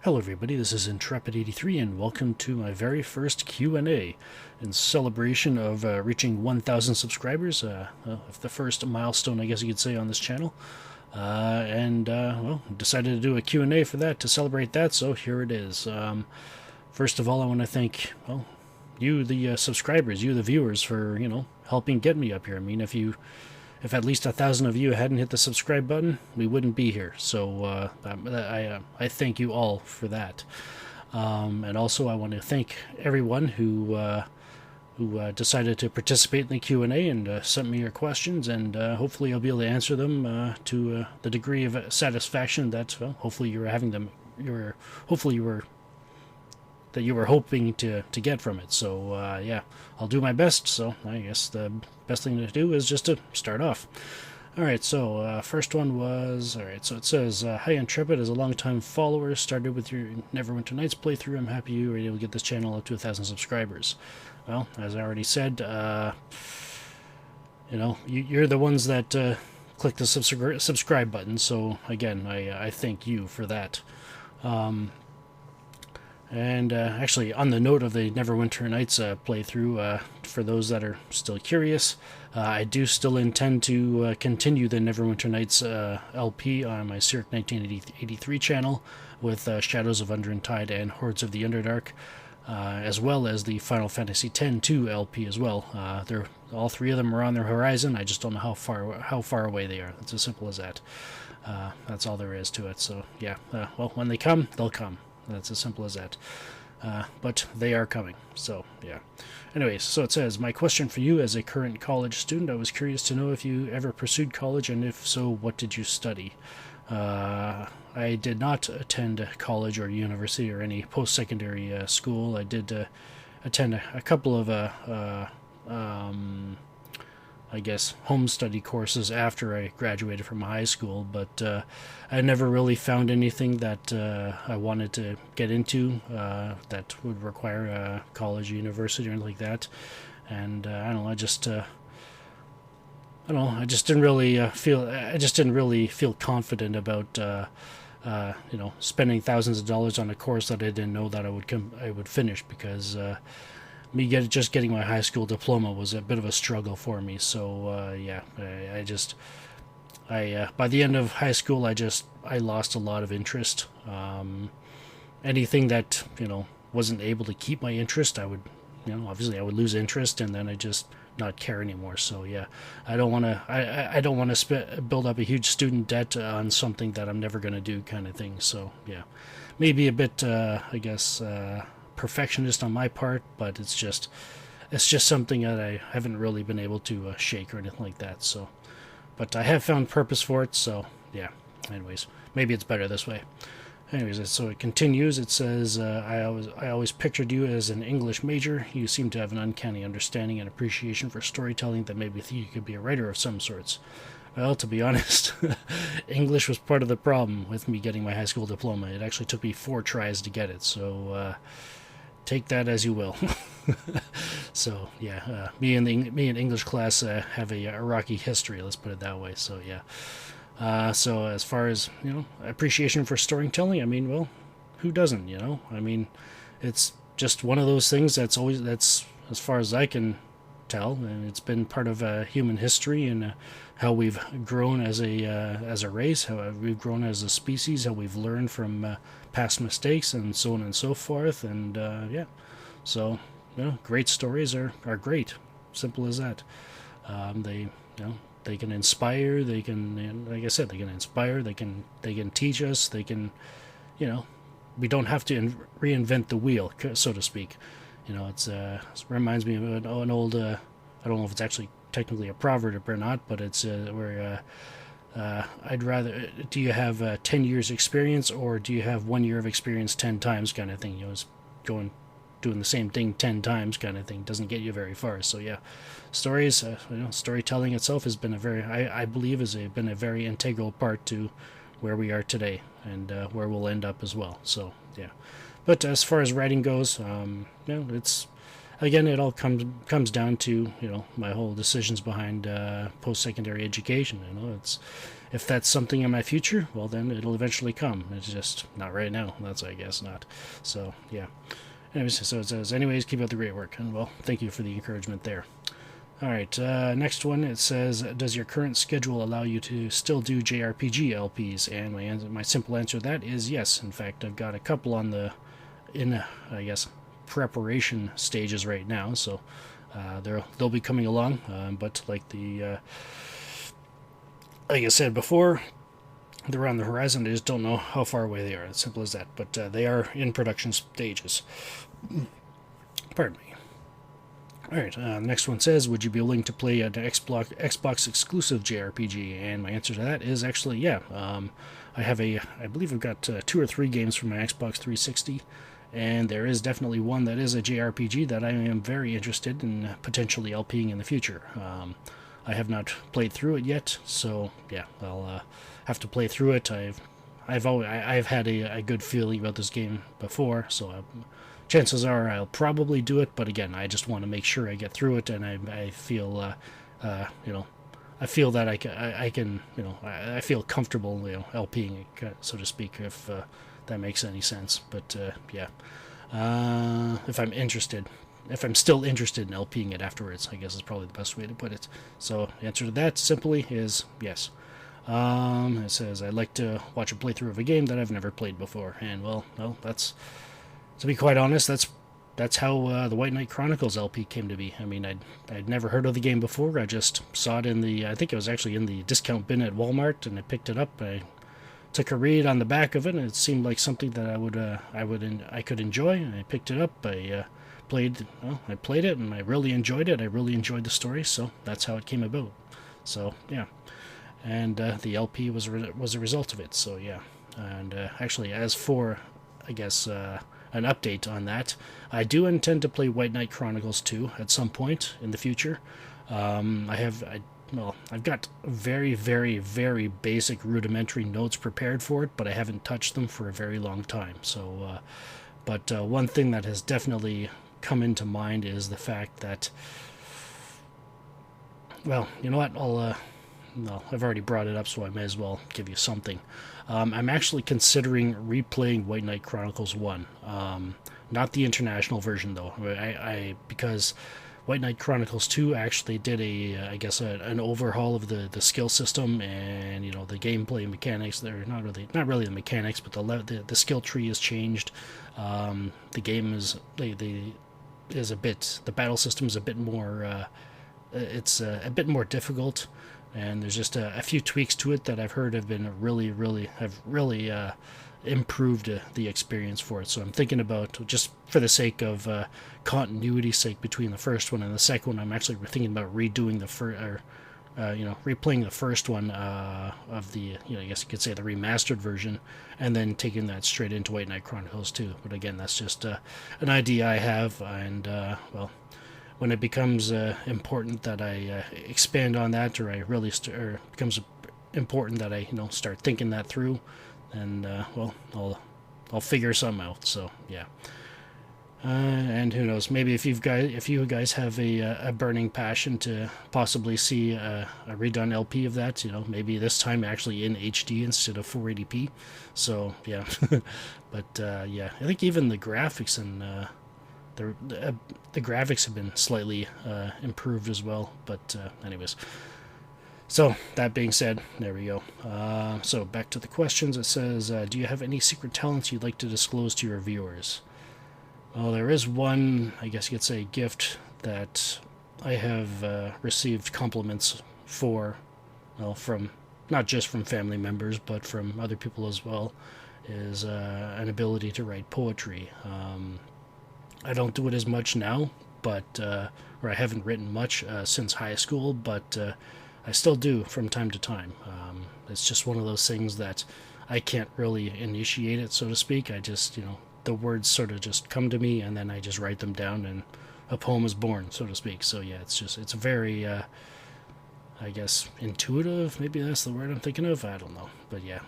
Hello everybody, this is Intrepid83 and welcome to my very first Q&A in celebration of reaching 1,000 subscribers, the first milestone I guess you could say on this channel. Decided to do a Q&A for that, to celebrate that, so here it is. First of all, I want to thank, you, the subscribers, you, the viewers, for, helping get me up here. I mean, if at least 1,000 of you hadn't hit the subscribe button, we wouldn't be here. So I thank you all for that. And also, I want to thank everyone who decided to participate in the Q&A and sent me your questions, and hopefully I'll be able to answer them to the degree of satisfaction that hopefully you were having them. Hopefully you were hoping to get from it. So yeah, I'll do my best. So I guess the best thing to do is just to start off. Alright, so first one was, alright, so it says, Hi Intrepid, as a long-time follower, started with your Neverwinter Nights playthrough. I'm happy you were able to get this channel up to 1,000 subscribers. Well, as I already said, you're the ones that click the subscribe button, so again, I thank you for that. Actually, on the note of the Neverwinter Nights playthrough, for those that are still curious, I do still intend to continue the Neverwinter Nights LP on my Cyric 1983 channel with Shadows of Undertide and Hordes of the Underdark, as well as the Final Fantasy X-2 LP as well. All three of them are on their horizon. I just don't know how far away they are. It's as simple as that. That's all there is to it. So yeah, well, when they come, they'll come. That's as simple as that. But they are coming. So, yeah. Anyways, so it says, my question for you as a current college student, I was curious to know if you ever pursued college, and if so, what did you study? I did not attend college or university or any post-secondary school. I did attend a couple of I guess, home study courses after I graduated from high school, but I never really found anything that I wanted to get into that would require college, university, or anything like that. And I don't know, I just didn't really feel confident about spending thousands of dollars on a course that I didn't know that I would finish, because just getting my high school diploma was a bit of a struggle for me. So yeah, by the end of high school, I lost a lot of interest. Anything that wasn't able to keep my interest, I would obviously I would lose interest, and then I just not care anymore. So yeah, I don't want to build up a huge student debt on something that I'm never going to do, kind of thing. So yeah, maybe a bit I guess perfectionist on my part, but it's just something that I haven't really been able to shake or anything like that. So, but I have found purpose for it. So yeah. Anyways, maybe it's better this way. Anyways, so it continues. It says, I always pictured you as an English major. You seem to have an uncanny understanding and appreciation for storytelling that made me think you could be a writer of some sorts. Well, to be honest, English was part of the problem with me getting my high school diploma. It actually took me 4 tries to get it. So take that as you will. So yeah, me and English class have a rocky history. Let's put it that way. So yeah. So as far as appreciation for storytelling, I mean, well, who doesn't? I mean, it's just one of those things that's as far as I can tell, and it's been part of human history, and how we've grown as a race, how we've grown as a species, how we've learned from past mistakes, and so on and so forth. And yeah, so great stories are great. Simple as that. They can inspire. They can, like I said, they can inspire. They can teach us. They can, we don't have to reinvent the wheel, so to speak. It reminds me of an old. I don't know if it's actually technically a proverb or not, but it's where I'd rather. Do you have 10 years experience, or do you have 1 year of experience 10 times, kind of thing? It's doing the same thing 10 times, kind of thing, doesn't get you very far. So yeah, stories, storytelling itself has been I believe been a very integral part to where we are today, and where we'll end up as well. So yeah, but as far as writing goes, it's, again, it all comes down to my whole decisions behind post-secondary education. if that's something in my future, well, then it'll eventually come. It's just not right now. That's, I guess, not. So, yeah. Anyways, so it says, anyways, keep up the great work. And, well, thank you for the encouragement there. All right, next one, it says, does your current schedule allow you to still do JRPG LPs? And my simple answer to that is yes. In fact, I've got a couple I guess, preparation stages right now, so they'll be coming along. But like like I said before, they're on the horizon. I just don't know how far away they are. As simple as that. But they are in production stages. Pardon me. Alright, next one says, would you be willing to play an Xbox exclusive JRPG? And my answer to that is actually yeah. I believe I've got 2 or 3 games for my Xbox 360, and there is definitely one that is a JRPG that I am very interested in potentially LPing in the future. I have not played through it yet, so yeah, I'll have to play through it. I've had a good feeling about this game before, so chances are I'll probably do it, but again, I just want to make sure I get through it, and I feel, I feel that I can, I feel comfortable, LPing it, so to speak, if that makes any sense. But yeah, if I'm still interested in LPing it afterwards, I guess is probably the best way to put it. So the answer to that simply is yes. It says, I'd like to watch a playthrough of a game that I've never played before, and well, that's. To be quite honest, that's how the White Knight Chronicles LP came to be. I mean, I'd never heard of the game before. I just saw it I think it was actually in the discount bin at Walmart, and I picked it up. I took a read on the back of it, and it seemed like something that I could enjoy. And I picked it up. I played it, and I really enjoyed it. I really enjoyed the story, so that's how it came about. So yeah, and the LP was a result of it. So yeah, and actually, as for, I guess, an update on that, I do intend to play White Knight Chronicles 2 at some point in the future. I've got very, very, very basic rudimentary notes prepared for it, but I haven't touched them for a very long time. So, but one thing that has definitely come into mind is the fact that, well, you know what, I've already brought it up, so I may as well give you something. I'm actually considering replaying White Knight Chronicles 1. Not the international version, though. Because White Knight Chronicles 2 actually did an overhaul of the skill system and, the gameplay mechanics. They're not really the mechanics, but the skill tree has changed. The game the battle system is a bit more, it's a bit more difficult. And there's just a few tweaks to it that I've heard have really improved the experience for it. So I'm thinking about, just for the sake of continuity's sake between the first one and the second one, I'm actually thinking about redoing replaying the first one of the, I guess you could say the remastered version, and then taking that straight into White Knight Chronicles 2. But again, that's just an idea I have, and well, when it becomes important that I expand on that, or or becomes important that I start thinking that through, and well, I'll figure something out. So yeah, and who knows? Maybe if you guys have a burning passion to possibly see a redone LP of that, maybe this time actually in HD instead of 480p. So yeah, but yeah, I think even the graphics and the graphics have been slightly improved as well. But anyways, so that being said, there we go. So back to the questions. It says, do you have any secret talents you'd like to disclose to your viewers? Well, there is one, I guess you could say, gift that I have received compliments for, well, from not just from family members, but from other people as well, is an ability to write poetry. I don't do it as much now, but or I haven't written much since high school, but I still do from time to time. It's just one of those things that I can't really initiate it, so to speak. I just, the words sort of just come to me, and then I just write them down, and a poem is born, so to speak. So yeah, it's very, I guess, intuitive. Maybe that's the word I'm thinking of. I don't know, but yeah,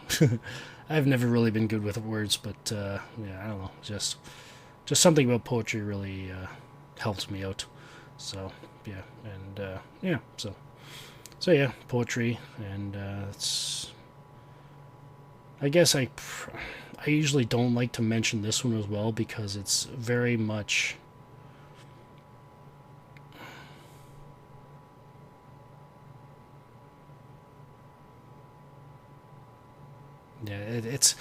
I've never really been good with words, but yeah, I don't know, just something about poetry really helped me out. So yeah, and yeah, so So yeah, poetry, and it's. I guess I usually don't like to mention this one as well because it's very much. Yeah, it's.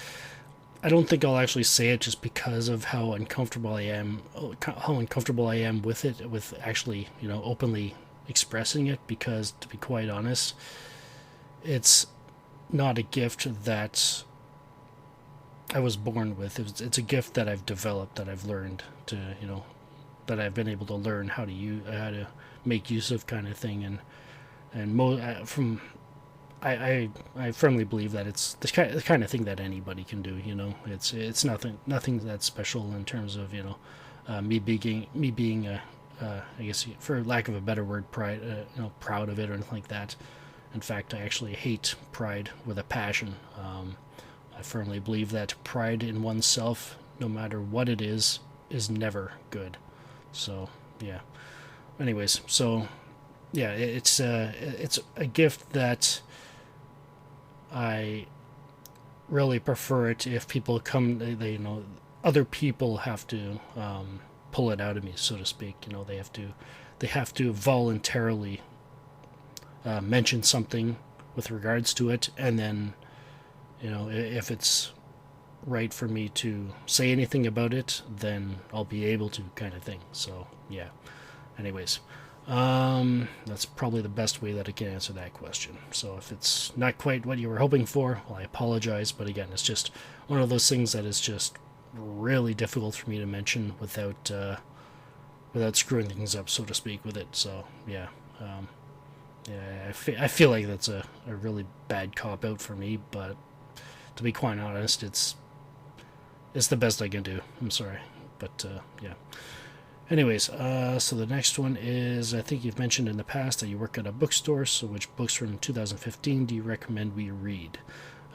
I don't think I'll actually say it just because of how uncomfortable I am. How uncomfortable I am with it, with actually, openly expressing it. Because to be quite honest, it's not a gift that I was born with. It's a gift that I've developed, that I've learned to, that I've been able to learn how to make use of, kind of thing. From I firmly believe that it's the kind of thing that anybody can do. It's nothing that special in terms of me being a I guess for lack of a better word, pride, proud of it or anything like that. In fact, I actually hate pride with a passion. I firmly believe that pride in oneself, no matter what it is never good. So yeah. Anyways, so yeah, it's a gift that I really prefer it if people come. Other people have to pull it out of me, so to speak. They have to voluntarily mention something with regards to it, and then if it's right for me to say anything about it, then I'll be able to, kind of thing. So yeah. Anyways, that's probably the best way that I can answer that question. So if it's not quite what you were hoping for, well, I apologize. But again, it's just one of those things that is just really difficult for me to mention without screwing things up, so to speak, with it. So yeah, yeah, I feel like that's a really bad cop out for me. But to be quite honest, it's the best I can do. I'm sorry, but yeah. Anyways, so the next one is, I think you've mentioned in the past that you work at a bookstore, so which books from 2015 do you recommend we read?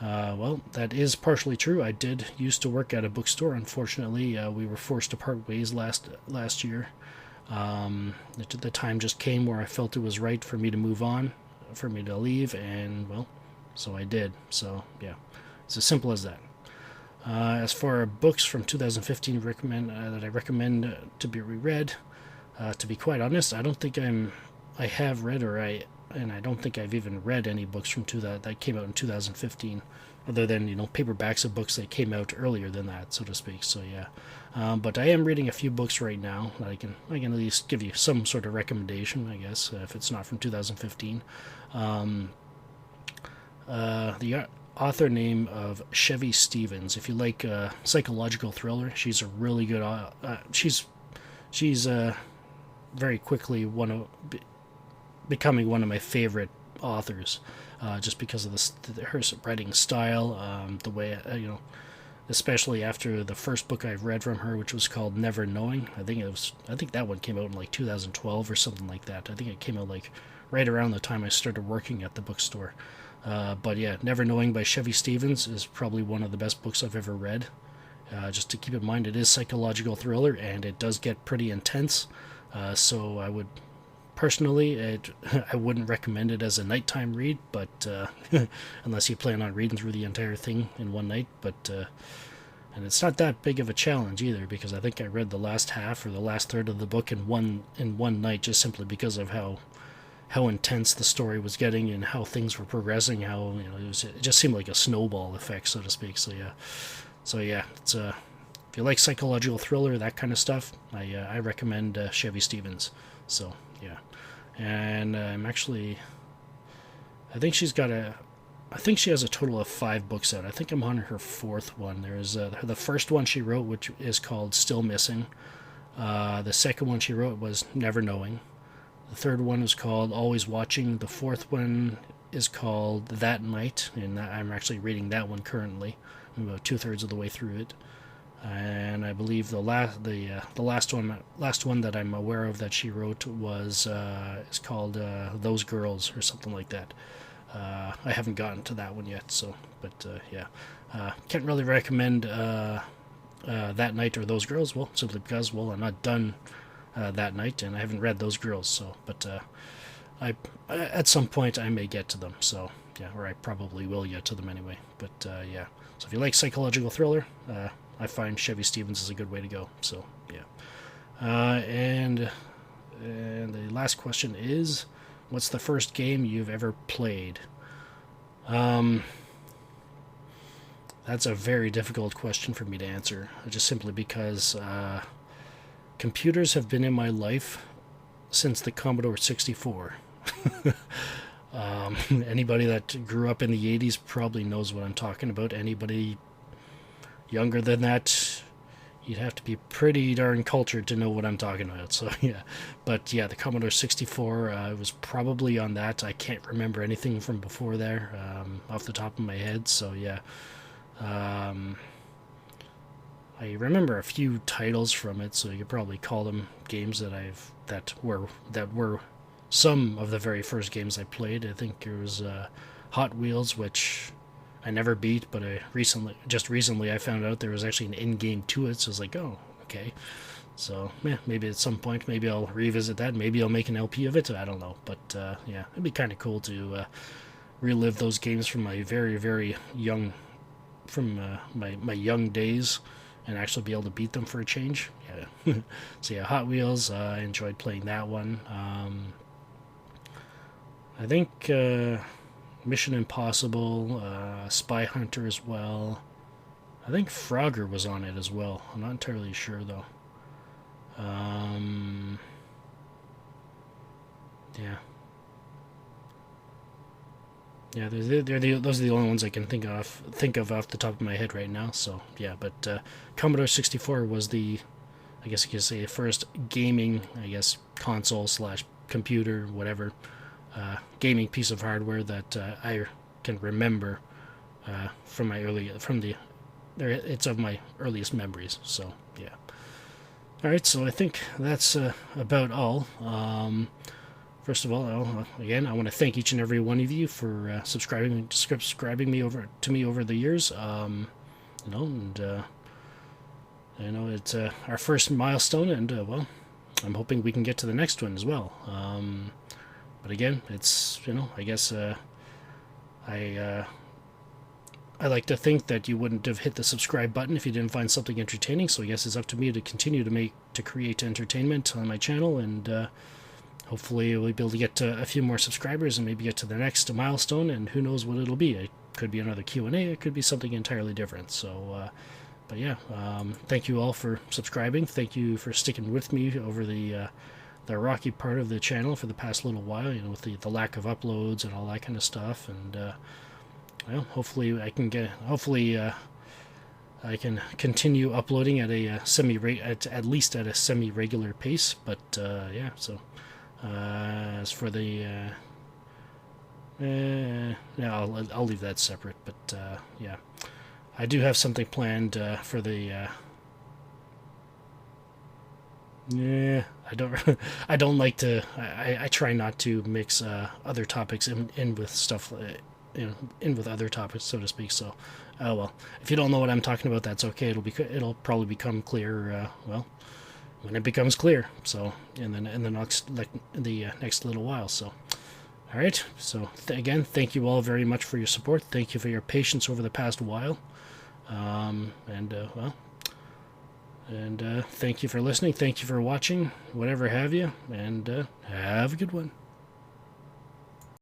Well, that is partially true. I did used to work at a bookstore. Unfortunately, we were forced to part ways last year. The time just came where I felt it was right for me to move on, for me to leave, and, well, so I did. So, yeah, it's as simple as that. As for books from 2015 that I recommend to be reread, to be quite honest, I don't think I have read and I don't think I've even read any books from that came out in 2015, other than paperbacks of books that came out earlier than that, so to speak. So yeah, but I am reading a few books right now that I can at least give you some sort of recommendation, I guess, if it's not from 2015. The author name of Chevy Stevens. If you like psychological thriller, she's a really good. She's very quickly becoming one of my favorite authors, just because of her writing style, the way especially after the first book I've read from her, which was called Never Knowing. I think that one came out in like 2012 or something like that. I think it came out like right around the time I started working at the bookstore. But yeah, Never Knowing by Chevy Stevens is probably one of the best books I've ever read. Just to keep in mind, it is psychological thriller and it does get pretty intense. So I would personally, I wouldn't recommend it as a nighttime read, but unless you plan on reading through the entire thing in one night. But and it's not that big of a challenge either, because I think I read the last half or the last third of the book in one night, just simply because of how intense the story was getting and how things were progressing. How it just seemed like a snowball effect, so to speak. So yeah, it's if you like psychological thriller, that kind of stuff, I recommend Chevy Stevens. So yeah, and I think I think she has a total of 5 books out. I think I'm on her 4th one. There's the first one she wrote, which is called Still Missing. The second one she wrote was Never Knowing. The third one is called Always Watching. The fourth one is called That Night, and I'm actually reading that one currently. I'm about 2/3 of the way through it. And I believe the last one that I'm aware of that she wrote was is called Those Girls or something like that. I haven't gotten to that one yet, but yeah, can't really recommend That Night or Those Girls. Well, simply because I'm not done That Night and I haven't read Those Girls. So, but I at some point I may get to them. So yeah, or I probably will get to them anyway. But yeah, so if you like psychological thriller, I find Chevy Stevens is a good way to go. So yeah, and the last question is, what's the first game you've ever played? That's a very difficult question for me to answer, just simply because computers have been in my life since the Commodore 64. Anybody that grew up in the 80s probably knows what I'm talking about. Anybody younger than that, you'd have to be pretty darn cultured to know what I'm talking about. So yeah, but yeah, the Commodore 64 was probably on that. I can't remember anything from before there off the top of my head. So yeah, I remember a few titles from it. So you could probably call them games that were some of the very first games I played. I think there was Hot Wheels, which I never beat, but just recently I found out there was actually an in-game to it, so I was like, oh, okay. So, yeah, maybe at some point, maybe I'll revisit that. Maybe I'll make an LP of it. I don't know. But, yeah, it'd be kind of cool to relive those games from my very, very young, from my young days, and actually be able to beat them for a change. Yeah. So, yeah, Hot Wheels, I enjoyed playing that one. I think Mission Impossible, Spy Hunter as well. I think Frogger was on it as well. I'm not entirely sure though. Yeah. Yeah, those are the only ones I can think of off the top of my head right now. So yeah, but Commodore 64 was I guess you could say, the first gaming, I guess, console slash computer, whatever, gaming piece of hardware that I can remember it's of my earliest memories. So yeah. All right, so I think that's about all. First of all, again, I want to thank each and every one of you for subscribing to me over the years. It's our first milestone, and well, I'm hoping we can get to the next one as well. But again, it's I guess I like to think that you wouldn't have hit the subscribe button if you didn't find something entertaining. So I guess it's up to me to continue to create entertainment on my channel, and hopefully we'll be able to get to a few more subscribers and maybe get to the next milestone. And who knows what it'll be? It could be another Q&A. It could be something entirely different. So, but yeah, thank you all for subscribing. Thank you for sticking with me over the rocky part of the channel for the past little while. With the lack of uploads and all that kind of stuff, and well, hopefully I can continue uploading at a at least at a semi-regular pace. But yeah, so as for the yeah, I'll leave that separate. But yeah, I do have something planned for the. Yeah, I don't like to. I try not to mix other topics in with stuff. In with other topics, so to speak. So, well, if you don't know what I'm talking about, that's okay. It'll probably become clear. Well, when it becomes clear. So, in the next little while. So, all right. So again, thank you all very much for your support. Thank you for your patience over the past while. Well. And thank you for listening. Thank you for watching, whatever have you. And have a good one.